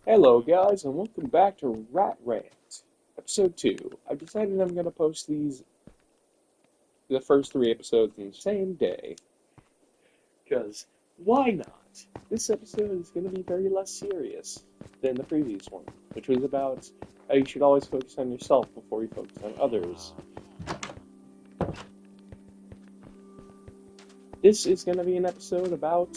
Hello guys and welcome back to Rant, episode 2. I've decided I'm going to post the first 3 episodes in the same day, because why not? This episode is going to be very less serious than the previous one, which was about how you should always focus on yourself before you focus on others. This is going to be an episode about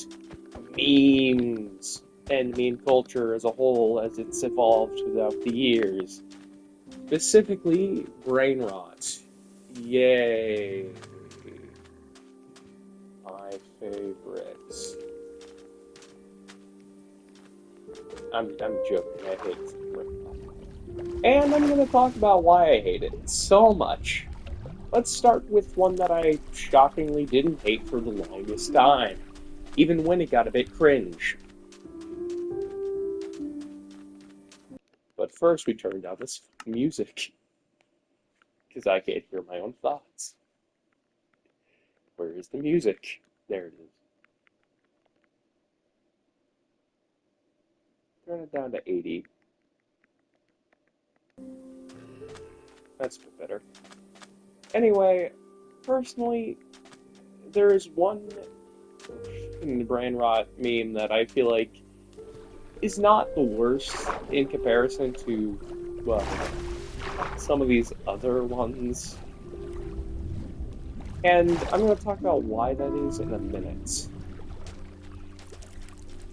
memes and meme culture as a whole as it's evolved throughout the years. Specifically, brain rot. Yay. My favorites. I'm joking, I hate brain rot. And I'm going to talk about why I hate it so much. Let's start with one that I shockingly didn't hate for the longest time, even when it got a bit cringe. But first, we turned down this music, because I can't hear my own thoughts. Where is the music? There it is. Turn it down to 80. That's a bit better. Anyway, personally, there is one brain rot meme that I feel like is not the worst in comparison to, well, some of these other ones. And I'm going to talk about why that is in a minute.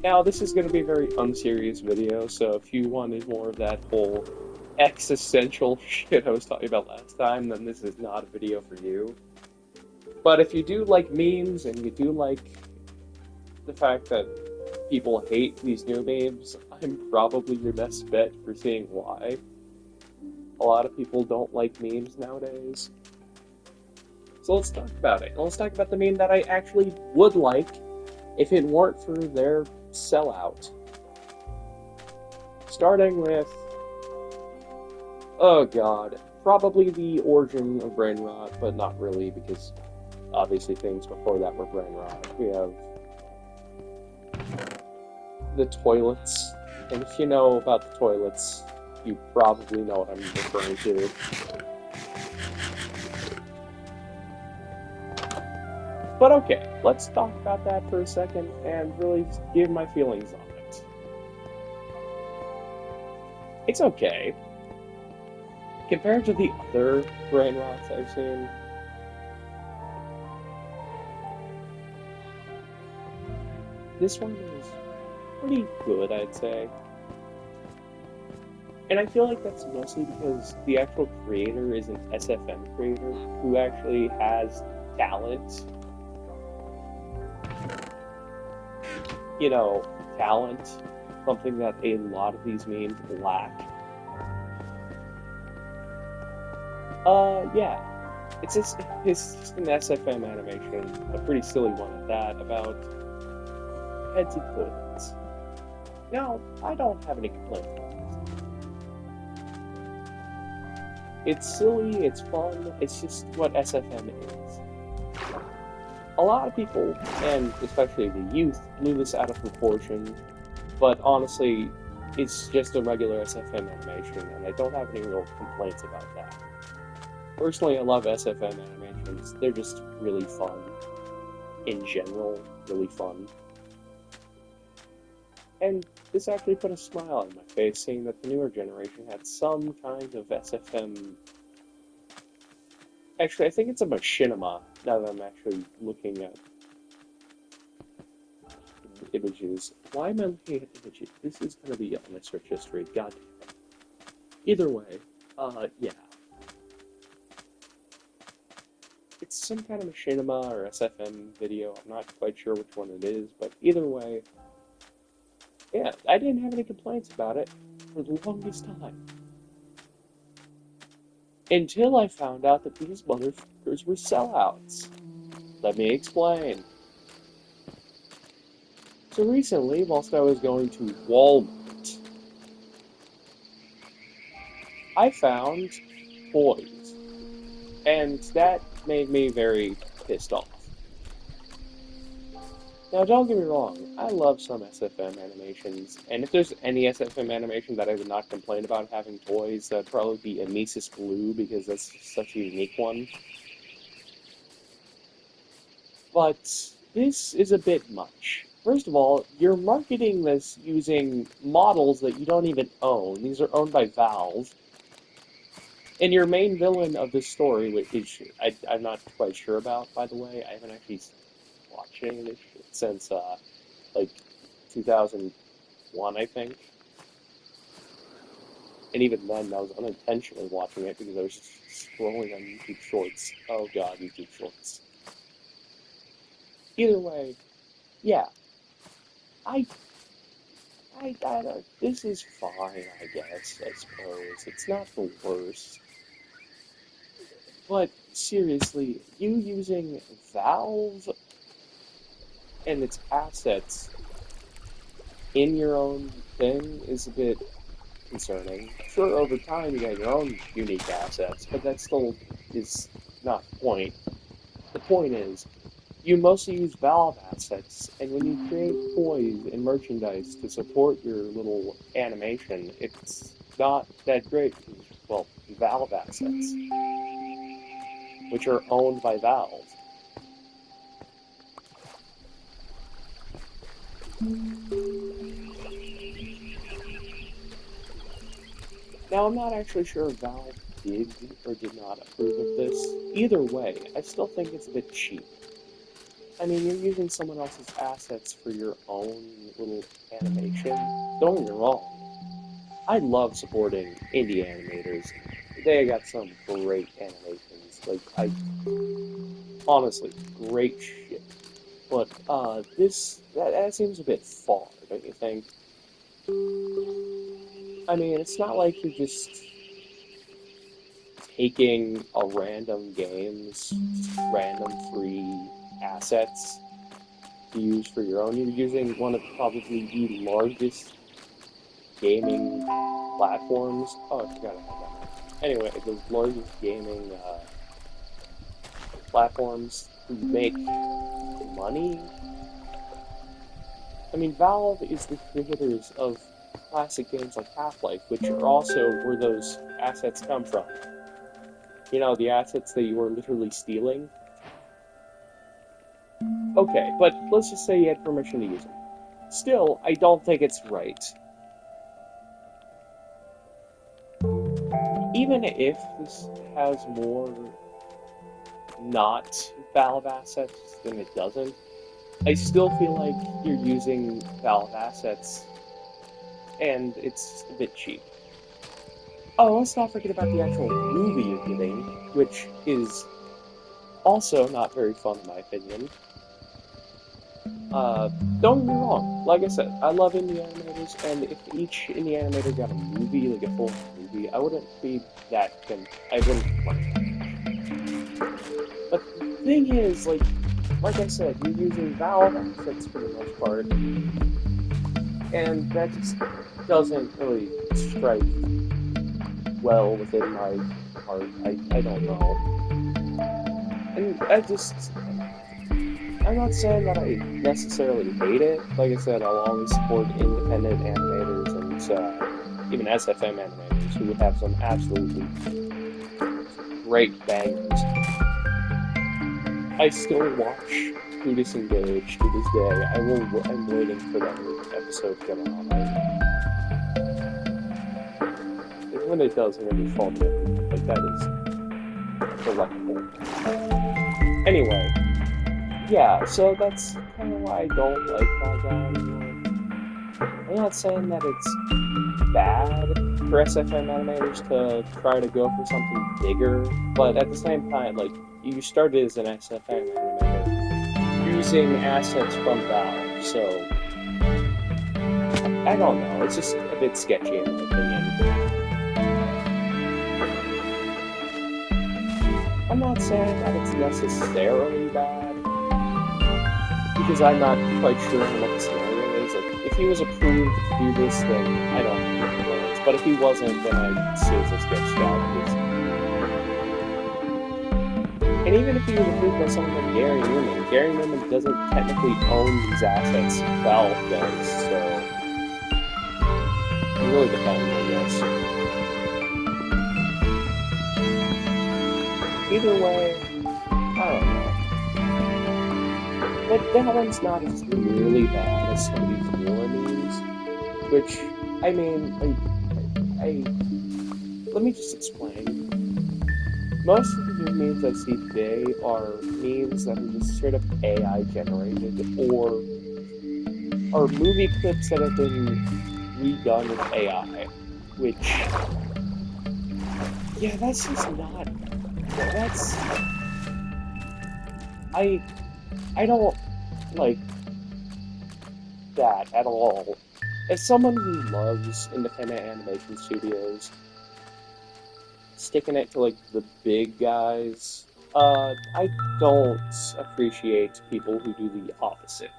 Now, this is going to be a very unserious video, so if you wanted more of that whole existential shit I was talking about last time, then this is not a video for you. But if you do like memes and you do like the fact that people hate these new memes, I'm probably your best bet for seeing why. A lot of people don't like memes nowadays. So let's talk about it. Let's talk about the meme that I actually would like if it weren't for their sellout. Starting with, oh god, probably the origin of brain rot, but not really, because obviously things before that were brain rot. We have the toilets, and if you know about the toilets, you probably know what I'm referring to. But okay, let's talk about that for a second and really give my feelings on it. It's okay. Compared to the other brain rots I've seen, this one is pretty good, I'd say. And I feel like that's mostly because the actual creator is an SFM creator who actually has talent. You know, talent, something that a lot of these memes lack. Yeah. It's just an SFM animation, a pretty silly one at that, about heads and toilets. Now, I don't have any complaints about this. It's silly, it's fun, it's just what SFM is. A lot of people, and especially the youth, blew this out of proportion, but honestly, it's just a regular SFM animation, and I don't have any real complaints about that. Personally, I love SFM animations. They're just really fun. In general, really fun. And this actually put a smile on my face, seeing that the newer generation had some kind of SFM. Actually, I think it's a machinima, now that I'm actually looking at images. Why am I looking at images? This is going to be on my search history, god damn it. Either way, yeah. It's some kind of machinima or SFM video, I'm not quite sure which one it is, but either way, yeah, I didn't have any complaints about it for the longest time. Until I found out that these motherfuckers were sellouts. Let me explain. So recently, whilst I was going to Walmart, I found toys, and that made me very pissed off. Now, don't get me wrong, I love some SFM animations, and if there's any SFM animation that I would not complain about having toys, that'd probably be Amisis Blue, because that's such a unique one. But this is a bit much. First of all, you're marketing this using models that you don't even own. These are owned by Valve. And your main villain of this story, which I'm not quite sure about, by the way. I haven't actually watched any of this shit since, like, 2001, I think. And even then, I was unintentionally watching it because I was just scrolling on YouTube Shorts. Oh god, YouTube Shorts. Either way, yeah, I this is fine, I guess, I suppose. It's not the worst. But seriously, you using Valve and its assets in your own thing is a bit concerning. Sure, over time you got your own unique assets, but that still is not the point. The point is, you mostly use Valve assets, and when you create toys and merchandise to support your little animation, it's not that great because, well, Valve assets, which are owned by Valve. Now, I'm not actually sure if Valve did or did not approve of this. Either way, I still think it's a bit cheap. I mean, you're using someone else's assets for your own little animation. Don't get me wrong. I love supporting indie animators. They got some great animations. Like, honestly, great shit. But, that seems a bit far, don't you think? I mean, it's not like you're just taking a random game's random free assets to use for your own. You're using one of probably the largest gaming platforms. Oh, I forgot about that. Anyway, the largest gaming platforms to make money. I mean, Valve is the creators of classic games like Half-Life, which are also where those assets come from. You know, the assets that you were literally stealing. Okay, but let's just say you had permission to use them. Still, I don't think it's right. Even if this has more not Valve assets than it doesn't, I still feel like you're using Valve assets and it's a bit cheap. Oh, let's not forget about the actual movie you're getting, which is also not very fun in my opinion. Don't get me wrong, like I said, I love indie animators, and if each indie animator got a movie, like a full movie, I wouldn't be I wouldn't complain that much. But the thing is, like I said, you're using Valve assets for the most part, and that just doesn't really strike well within my heart. I don't know. And I'm not saying that I necessarily hate it. Like I said, I'll always support independent animators and even SFM animators who have some absolutely great bangers. I still watch Who Disengaged to this day. I'm waiting for that episode to come out. When it does, I'm gonna be faulty. Like that is delectable. Anyway, yeah. So that's kind of why I don't like that guy anymore. I'm not saying that it's bad for SFM animators to try to go for something bigger, but at the same time, like, you started as an SFM animator using assets from Valve, so I don't know. It's just a bit sketchy in my opinion. I'm not saying that it's necessarily bad, because I'm not quite sure what the scenario is. Like, if he was approved to do this, then I don't have any complaints. But if he wasn't, then I seriously sketched out. And even if he was approved by someone like Gary Newman doesn't technically own these assets. Valve does, so it really depends, I guess. Either way, I don't know. But that one's not as nearly bad as some of these newer memes, which, I mean, like, I let me just explain. Most of the new memes I see today are memes that are just straight up AI generated or are movie clips that have been redone with AI, which, yeah, that's just not, that's, I, I don't like that at all. As someone who loves independent animation studios, sticking it to like the big guys, I don't appreciate people who do the opposite,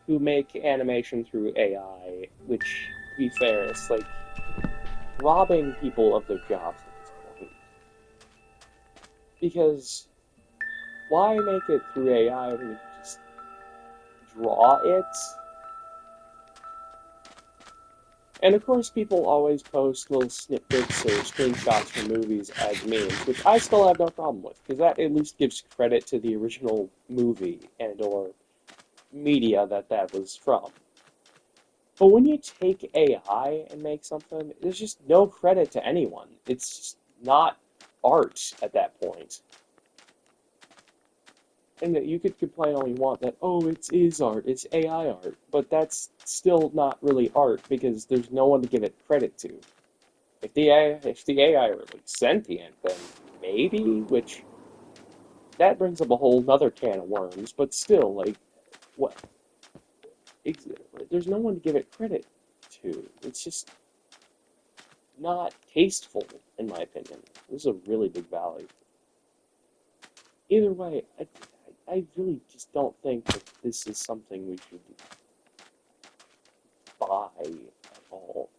who make animation through AI, which, to be fair, it's like robbing people of their jobs at this point. Because why make it through AI when you can just draw it? And of course, people always post little snippets or screenshots from movies as memes, which I still have no problem with, because that at least gives credit to the original movie and or media that that was from. But when you take AI and make something, there's just no credit to anyone. It's just not art at that point. And that you could complain all you want that, oh, it is art, it's AI art, but that's still not really art because there's no one to give it credit to. If the AI were like sentient, then maybe, which that brings up a whole nother can of worms, but still, like, what? There's no one to give it credit to. It's just not tasteful, in my opinion. This is a really big valley. Either way, I really just don't think that this is something we should buy at all.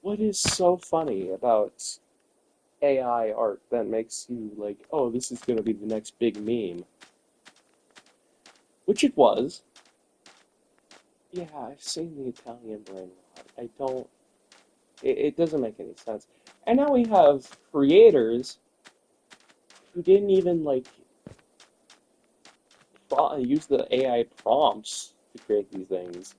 What is so funny about AI art that makes you like, oh, this is going to be the next big meme? Which it was. Yeah, I've seen the Italian brain rot. I don't. It doesn't make any sense. And now we have creators who didn't even like use the AI prompts to create these things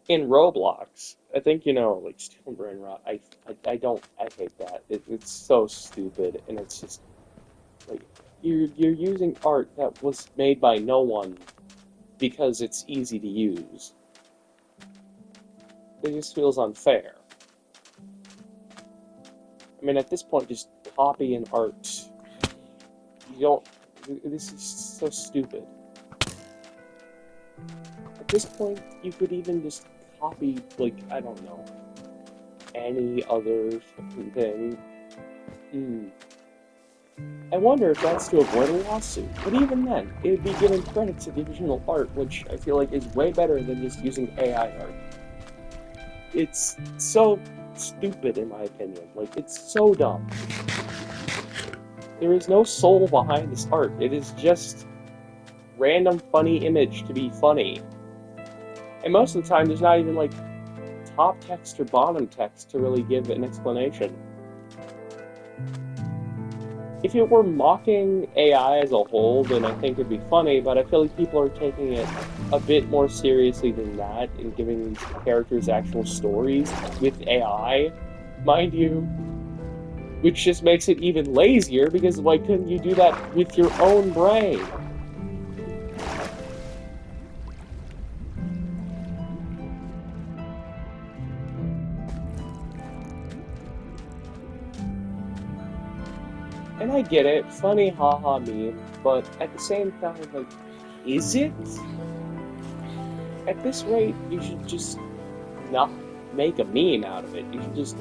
in Roblox. I think like Steel Brain Rot. I don't. I hate that. It's so stupid, and it's just like you're using art that was made by no one because it's easy to use. It just feels unfair. I mean, at this point, just copy an art. You don't. This is so stupid. At this point, you could even just copy, like, I don't know, any other thing. Hmm. I wonder if that's to avoid a lawsuit. But even then, it would be giving credit to the original art, which I feel like is way better than just using AI art. It's so stupid, in my opinion. Like, it's so dumb. There is no soul behind this art. It is just random funny image to be funny. And most of the time, there's not even like top text or bottom text to really give an explanation. If it were mocking AI as a whole, then I think it'd be funny, but I feel like people are taking it a bit more seriously than that and giving these characters actual stories with AI, mind you, which just makes it even lazier because why couldn't you do that with your own brain? And I get it, funny haha meme, but at the same time, like, is it? At this rate, you should just not make a meme out of it. You should just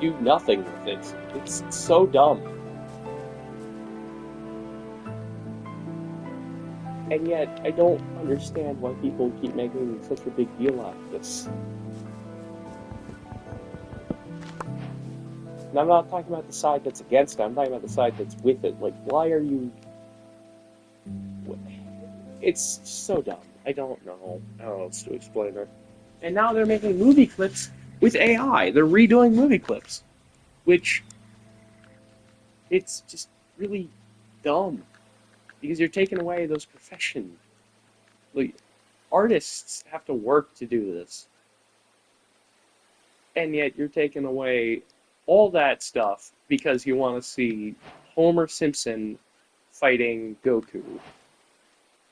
do nothing with it. It's so dumb. And yet, I don't understand why people keep making such a big deal out of this. And I'm not talking about the side that's against it, I'm talking about the side that's with it. Like, why are you... It's so dumb. I don't know how else to explain it. And now they're making movie clips with AI. They're redoing movie clips, which it's just really dumb because you're taking away those professions. Like, artists have to work to do this, and yet you're taking away all that stuff because you want to see Homer Simpson fighting Goku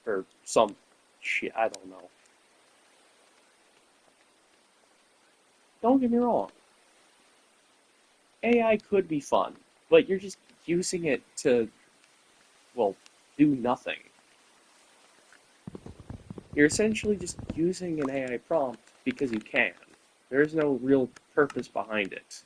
or some shit. I don't know. Don't get me wrong. AI could be fun, but you're just using it to, well, do nothing. You're essentially just using an AI prompt because you can. There's no real purpose behind it.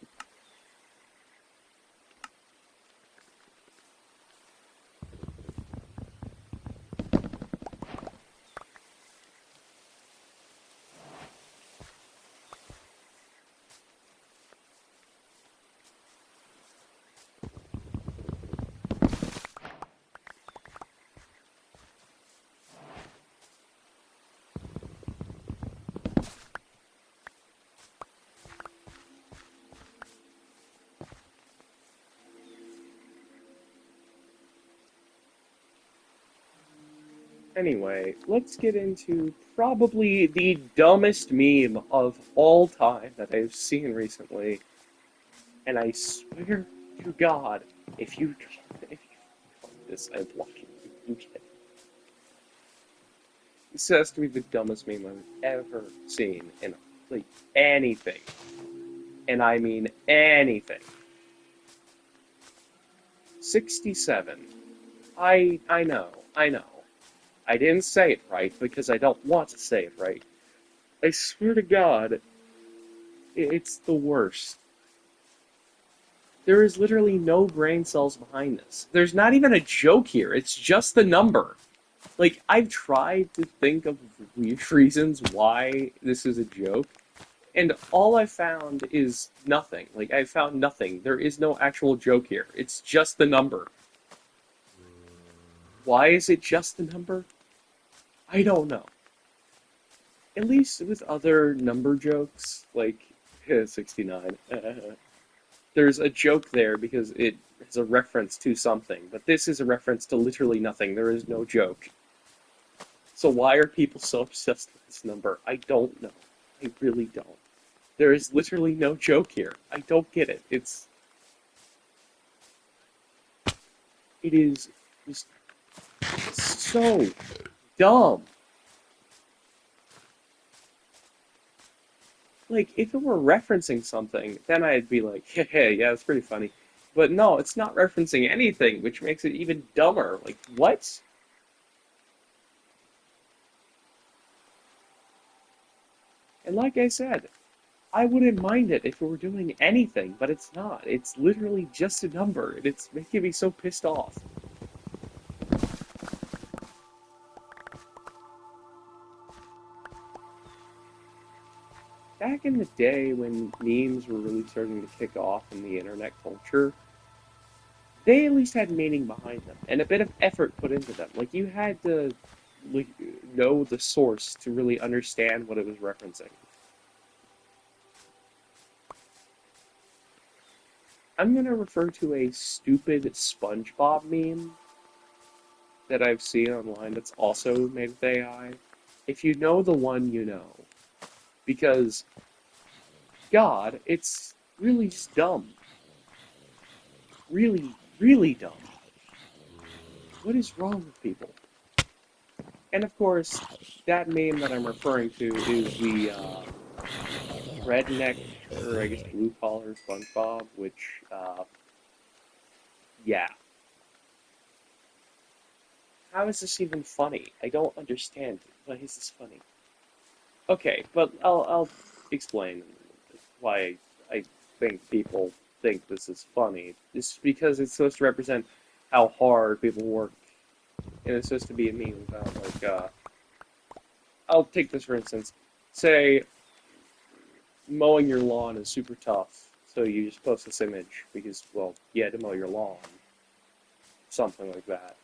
Anyway, let's get into probably the dumbest meme of all time that I've seen recently. And I swear to God, if you comment this, I block you. Okay. This has to be the dumbest meme I've ever seen in like anything. And I mean anything. 67. I know, I know. I didn't say it right because I don't want to say it right. I swear to God, it's the worst. There is literally no brain cells behind this. There's not even a joke here. It's just the number. Like, I've tried to think of reasons why this is a joke, and all I found is nothing. Like, I found nothing. There is no actual joke here. It's just the number. Why is it just the number? I don't know. At least with other number jokes, like 69, there's a joke there because it is a reference to something. But this is a reference to literally nothing. There is no joke. So why are people so obsessed with this number? I don't know. I really don't. There is literally no joke here. I don't get it. It is just so dumb. Like, if it were referencing something, then I'd be like, hey, yeah, it's pretty funny. But no, it's not referencing anything, which makes it even dumber. Like, what? And like I said, I wouldn't mind it if it were doing anything, but it's not. It's literally just a number, and it's making me so pissed off. Back in the day when memes were really starting to kick off in the internet culture, they at least had meaning behind them and a bit of effort put into them. Like, you had to like, know the source to really understand what it was referencing. I'm gonna refer to a stupid SpongeBob meme that I've seen online that's also made with AI. If you know the one, you know. Because, God, it's really just dumb. Really, really dumb. What is wrong with people? And of course, that meme that I'm referring to is the redneck, or I guess blue collar SpongeBob, which, yeah. How is this even funny? I don't understand. Why is this funny? Okay, but I'll explain why I think people think this is funny. It's because it's supposed to represent how hard people work, and it's supposed to be a meme about like I'll take this for instance. Say mowing your lawn is super tough. So you just post this image because, well, you had to mow your lawn, something like that.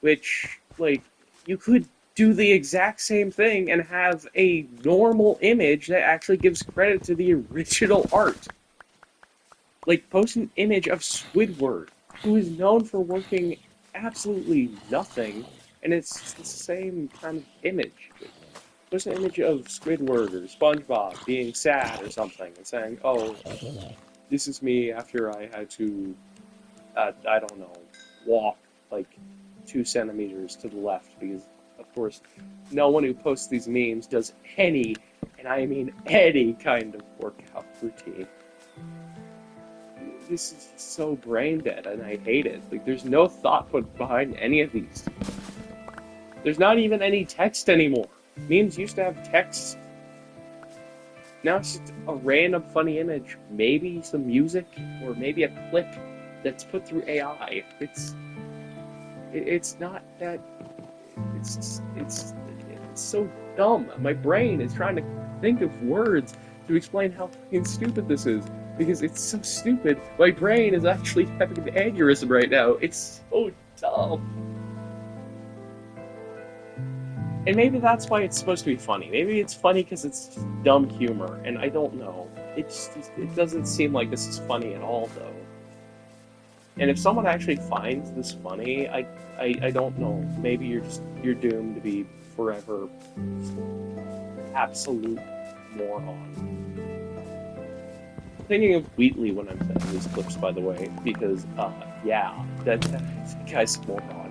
Which, like, you could do the exact same thing and have a normal image that actually gives credit to the original art. Like, post an image of Squidward, who is known for working absolutely nothing, and it's the same kind of image. Like, post an image of Squidward or SpongeBob being sad or something and saying, oh, this is me after I had to, I don't know, walk like 2 centimeters to the left because, of course, no one who posts these memes does any, and I mean any kind of workout routine. This is so brain dead, and I hate it. Like, there's no thought put behind any of these. There's not even any text anymore. Memes used to have text. Now it's just a random funny image, maybe some music, or maybe a clip that's put through AI. It's not that. It's so dumb. My brain is trying to think of words to explain how fucking stupid this is because it's so stupid. My brain is actually having an aneurysm right now. It's so dumb. And maybe that's why it's supposed to be funny. Maybe it's funny because it's dumb humor, and I don't know. It doesn't seem like this is funny at all, though. And if someone actually finds this funny, I don't know. Maybe you're doomed to be forever absolute moron. Thinking of Wheatley when I'm saying these clips, by the way, because yeah, that guy's a moron.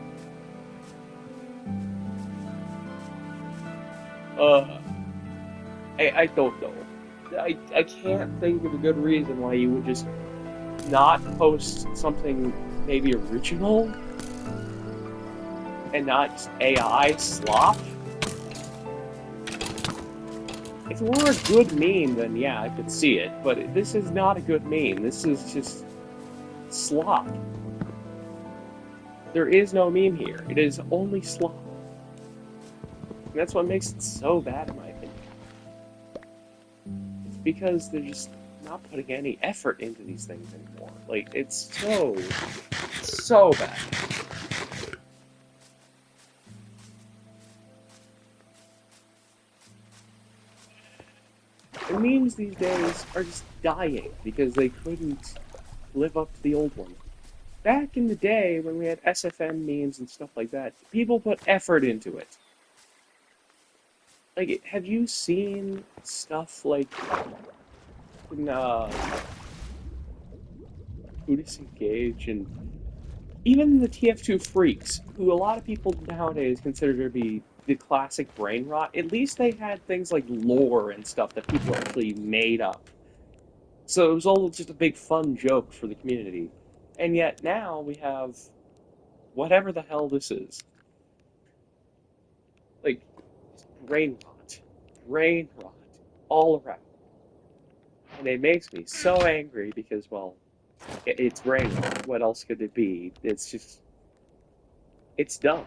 I don't know. I can't think of a good reason why you would just not post something maybe original and not just AI slop. If it were a good meme, then yeah, I could see it. But this is not a good meme. This is just slop. There is no meme here. It is only slop. And that's what makes it so bad, in my opinion. It's because they're just not putting any effort into these things anymore. Like, it's so bad. The memes these days are just dying because they couldn't live up to the old ones. Back in the day when we had SFM memes and stuff like that, people put effort into it. Like, have you seen stuff like in, Who Disengage and even the TF2 Freaks, who a lot of people nowadays consider to be the classic brain rot? At least they had things like lore and stuff that people actually made up. So it was all just a big fun joke for the community. And yet now we have whatever the hell this is. Like, brain rot. Brain rot. All around. And it makes me so angry because, well, it's brain rot. What else could it be? It's just. It's dumb.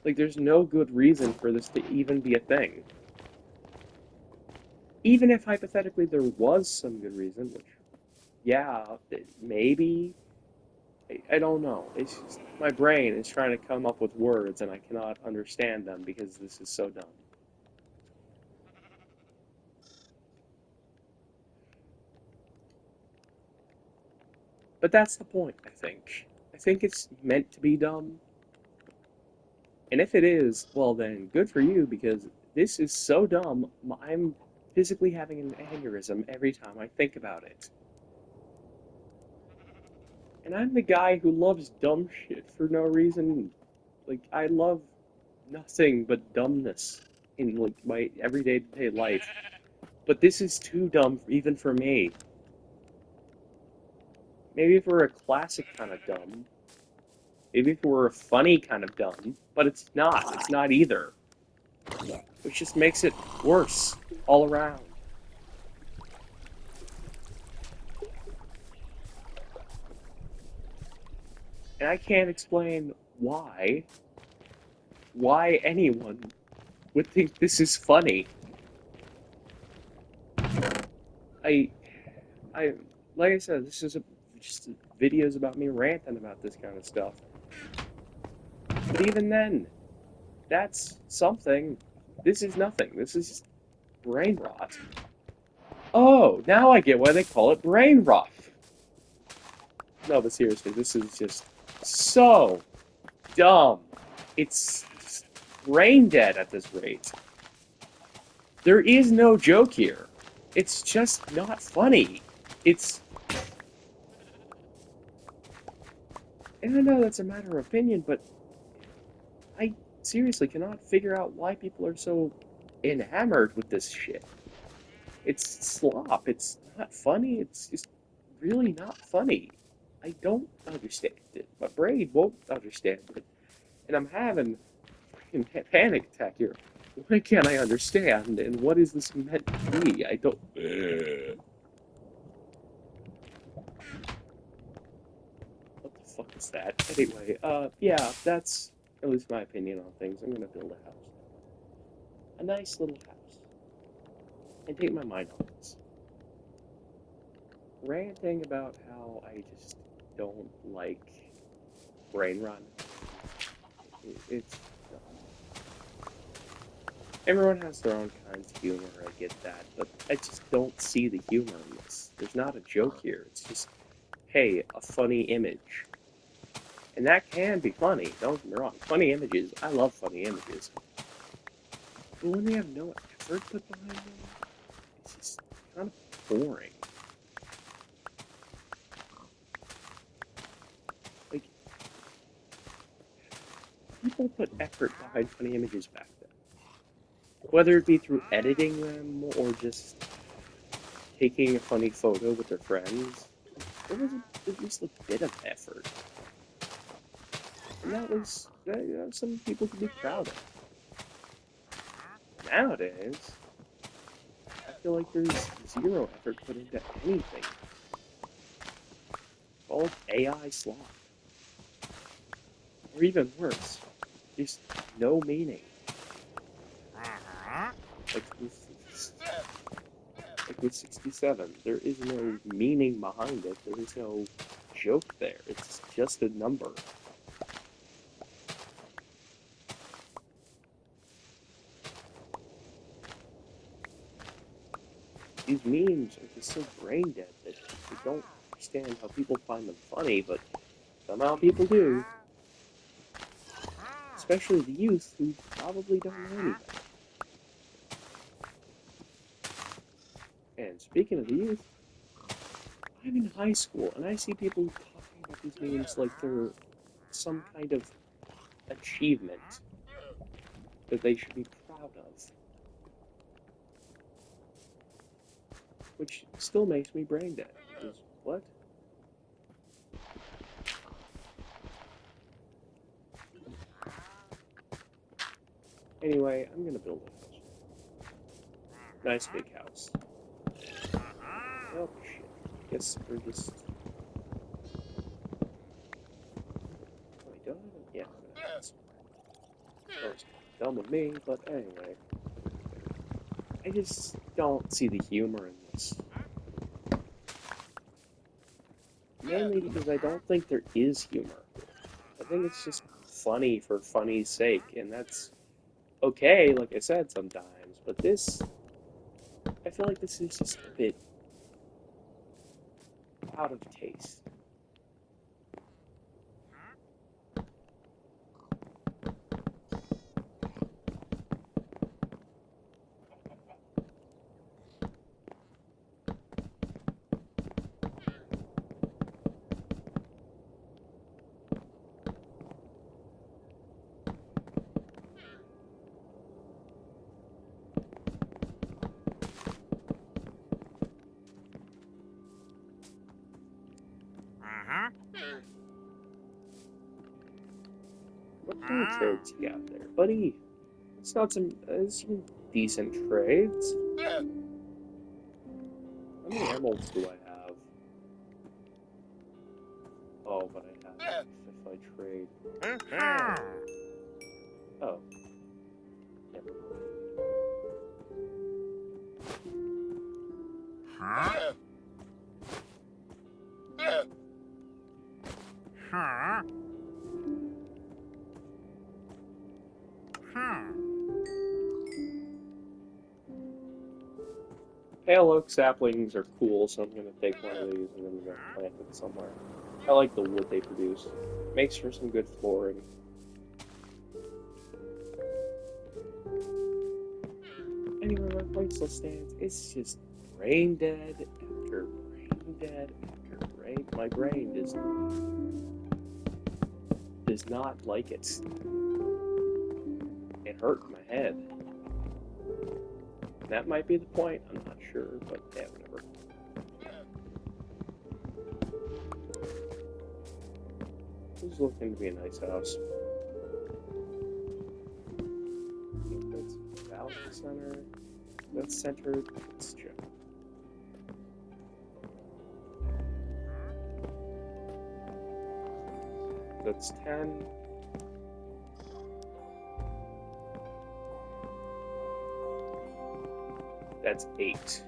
Like, there's no good reason for this to even be a thing. Even if hypothetically there was some good reason, which, yeah, maybe. I don't know. It's just my brain is trying to come up with words and I cannot understand them because this is so dumb. But that's the point, I think. I think it's meant to be dumb. And if it is, well then, good for you because this is so dumb, I'm physically having an aneurysm every time I think about it. And I'm the guy who loves dumb shit for no reason. Like, I love nothing but dumbness in, like, my everyday life. But this is too dumb even for me. Maybe if we're a classic kind of dumb. Maybe if we're a funny kind of dumb. But it's not. It's not either. Which just makes it worse all around. And I can't explain why anyone would think this is funny. I like I said, this is just videos about me ranting about this kind of stuff. But even then, that's something. This is nothing. This is just brain rot. Oh, now I get why they call it brain rot. No, but seriously, this is just so dumb. It's just brain dead at this rate. There is no joke here. It's just not funny. It's... And I know that's a matter of opinion, but I seriously cannot figure out why people are so enamored with this shit. It's slop. It's not funny. It's just really not funny. I don't understand it. My brain won't understand it. And I'm having a freaking panic attack here. Why can't I understand? And what is this meant to be? I don't... What the fuck is that? Anyway, yeah, that's at least my opinion on things. I'm gonna build a house. A nice little house. And take my mind off this. Ranting about how I just don't like brain run. It's... Everyone has their own kinds of humor, I get that, but I just don't see the humor in this. There's not a joke here. It's just, hey, a funny image. And that can be funny, don't get me wrong. Funny images, I love funny images. But when they have no effort put behind them, it's just kind of boring. Like, people put effort behind funny images back then. Whether it be through editing them or just taking a funny photo with their friends, there was at least a bit of effort. And that was some people could be proud of. Nowadays, I feel like there's zero effort put into anything. It's all AI slop. Or even worse, just no meaning. Like with 67, there is no meaning behind it. There is no joke there. It's just a number. These memes are just so brain dead that I don't understand how people find them funny, but somehow people do. Especially the youth who probably don't know any better. And speaking of the youth, I'm in high school and I see people talking about these memes like they're some kind of achievement that they should be proud of. Which still makes me brain dead. Because what? Anyway, I'm gonna build a house. Nice big house. Oh shit. Guess we're just... Wait, do I have a... Yeah, I'm gonna have this. That was dumb of me, but anyway. I just don't see the humor in this. Mainly because I don't think there is humor. I think it's just funny for funny's sake, and that's okay, like I said, sometimes, but this... I feel like this is just a bit out of taste. What kind of trades you got there, buddy? It's not some decent trades. How many emeralds do I have? Oh, but I have if I trade. Oh, never mind. Hey, look, saplings are cool, so I'm gonna take one of these and I'm gonna plant it somewhere. I like the wood they produce. Makes for some good flooring. Anyway, my point still stands. It's just brain dead after brain dead after brain. My brain does not like it. It hurt my head. That might be the point. I'm not sure, but yeah, whatever. This is looking to be a nice house. I think that's about the center. That's centered. Let's check. That's 10. That's 8.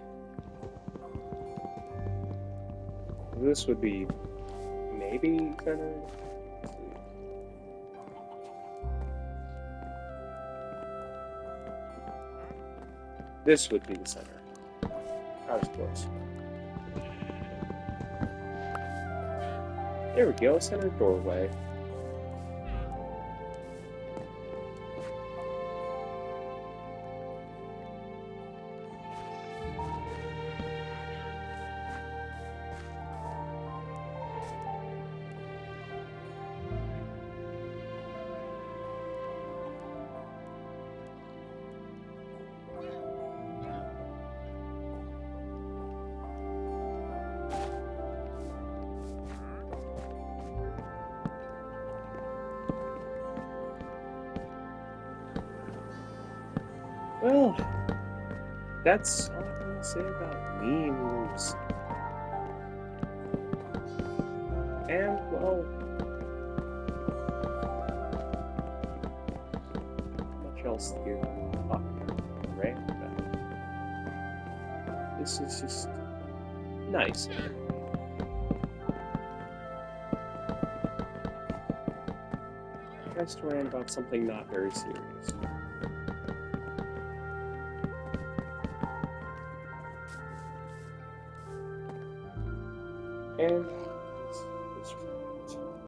This would be maybe centered. Let's see. This would be the center. I was close. There we go, center doorway. Well, that's all I'm gonna say about memes. And, well, much else to give a rant about. This is just nice. Nice to rant about something not very serious. And